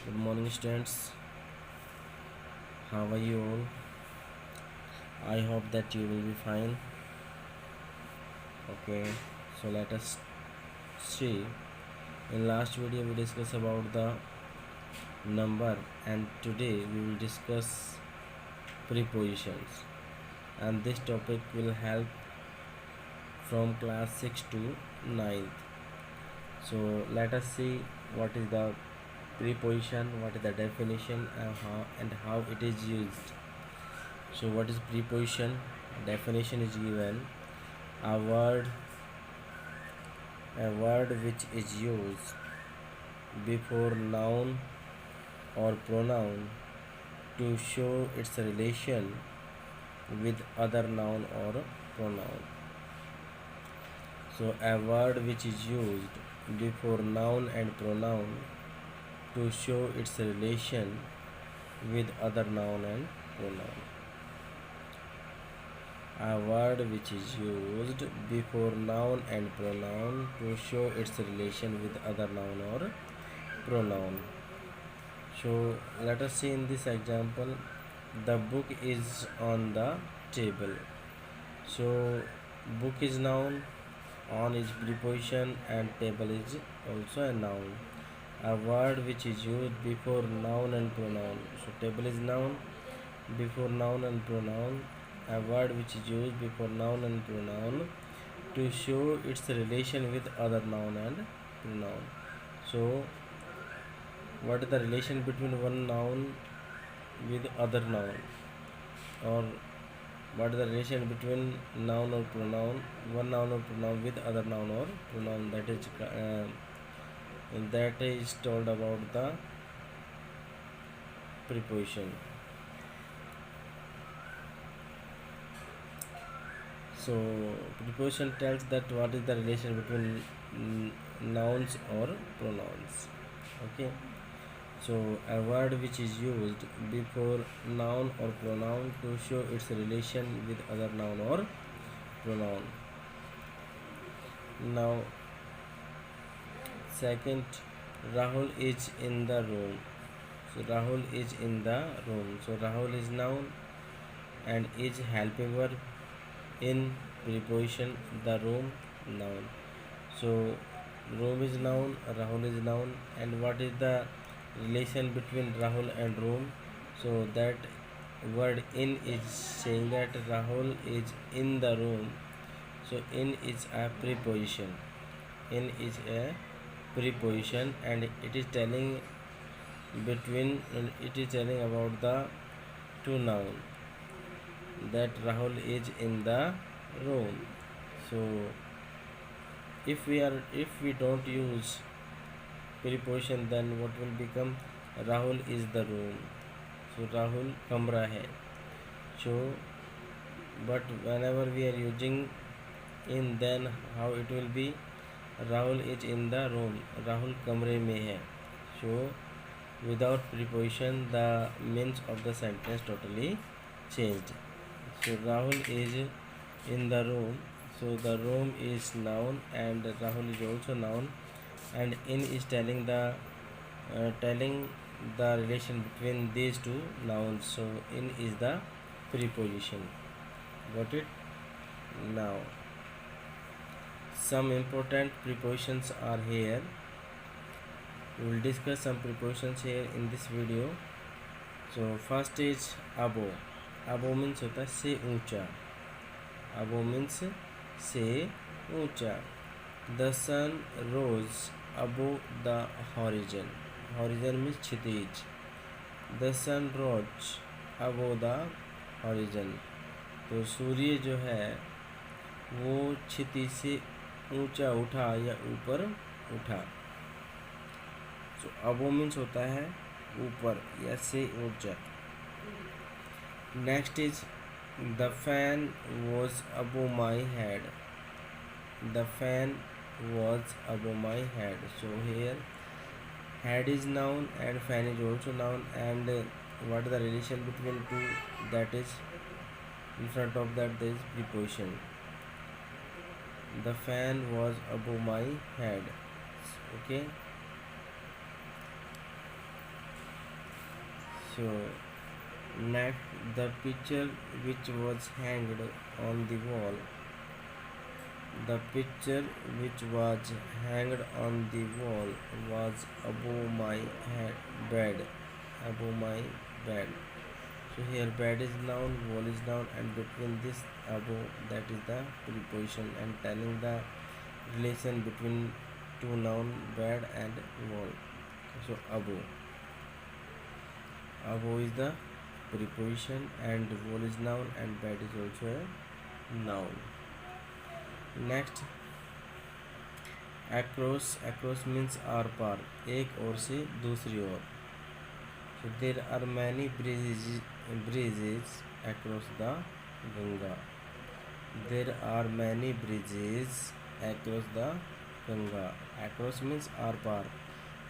Good morning, students. How are you all? I hope that you will be fine. Okay, so let us see. In last video, we discussed about the number, and today we will discuss prepositions. And this topic will help from class 6 to 9th. So let us see what is the preposition, what is the definition, and how it is used. So what is preposition? Definition is given: a word which is used before noun or pronoun to show its relation with other noun or pronoun. So a word which is used before noun and pronoun to show its relation with other noun and pronoun. A word which is used before noun and pronoun to show its relation with other noun or pronoun. So let us see in this example, the book is on the table. So book is noun, on is preposition, and table is also a noun. A word which is used before noun and pronoun. So table is noun, before noun and pronoun. A word which is used before noun and pronoun to show its relation with other noun and pronoun. So what is the relation between one noun with other noun, or what is the relation between noun or pronoun, one noun or pronoun with other noun or pronoun? That is told about the preposition. So preposition tells that what is the relation between nouns or pronouns. Okay. So a word which is used before noun or pronoun to show its relation with other noun or pronoun. Now second, Rahul is in the room. So Rahul is in the room. So Rahul is noun and is helping verb in preposition the room noun. So room is noun, Rahul is noun, and what is the relation between Rahul and room? So that word in is saying that Rahul is in the room. So in is a preposition. In is a preposition, and it is telling about the two noun, that Rahul is in the room. So if we don't use preposition, then what will become? Rahul is the room. So Rahul kamra hai. So but whenever we are using in, then how it will be? Rahul is in the room. Rahul kamre mein hai. So without preposition, the meaning of the sentence totally changed. So Rahul is in the room. So the room is noun and Rahul is also noun, and in is telling the relation between these two nouns. So in is the preposition. Got it? Now some important prepositions are here. We will discuss some prepositions here in this video. So first is above. Above means होता है से ऊंचा. Above means से ऊंचा. The sun rose above the horizon. Horizon means Kshitij. The sun rose above the horizon. तो सूर्य जो है वो क्षितिज से ऊंचा उठा या ऊपर उठा. तो अबो मीन्स होता है ऊपर या से ऊंचा. Next is the fan was above my head. The fan was above my head. So here head is noun and fan is also noun, and what is the relation between two? That is, in front of that there is preposition. The fan was above my head. Okay. So next, the picture which was hanged on the wall. The picture which was hanged on the wall was above my bed. Above my bed. So here bed is noun, wall is noun, and between this above, that is the preposition and telling the relation between two noun, bed and wall. So above. Above is the preposition and wall is noun and bed is also a noun. Next, across. Across means आर पार, एक ओर से दूसरी ओर. So there are many bridges across the Ganga. There are many bridges across the Ganga. Across means आर पार.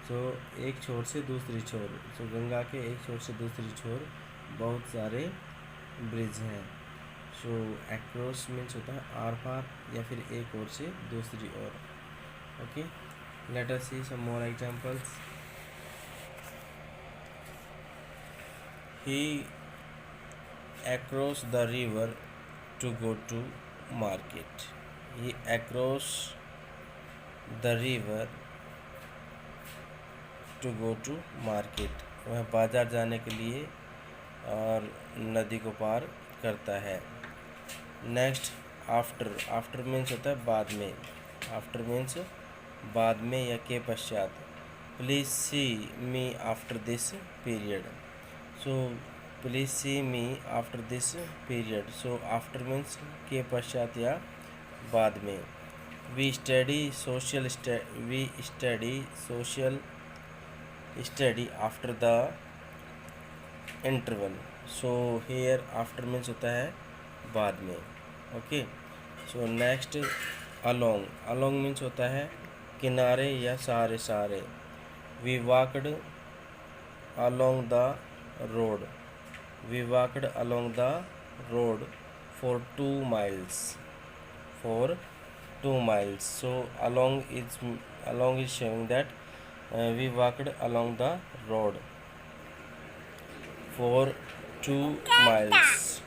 So एक छोर से दूसरी छोर. So गंगा के एक छोर से दूसरी छोर बहुत सारे ब्रिज हैं. सो across मीन्स होता है आर पार या फिर एक ओर से दूसरी ओर. Okay, let us see some more examples. He across the river to go to market. He across the river to go to market. वह बाजार जाने के लिए और नदी को पार करता है. Next, after. आफ्टर मीन्स होता है बाद में. आफ्टर मीन्स बाद में या के पश्चात. Please see me after this period. So please see me after this period. So after means के पश्चात या बाद में. We study social study after the interval. So here after means होता है बाद में. Okay, so next, along. Along means होता है किनारे या सहारे सहारे. We walked along the road. We walked along the road for 2 miles. For 2 miles. So along is showing that we walked along the road for 2 miles.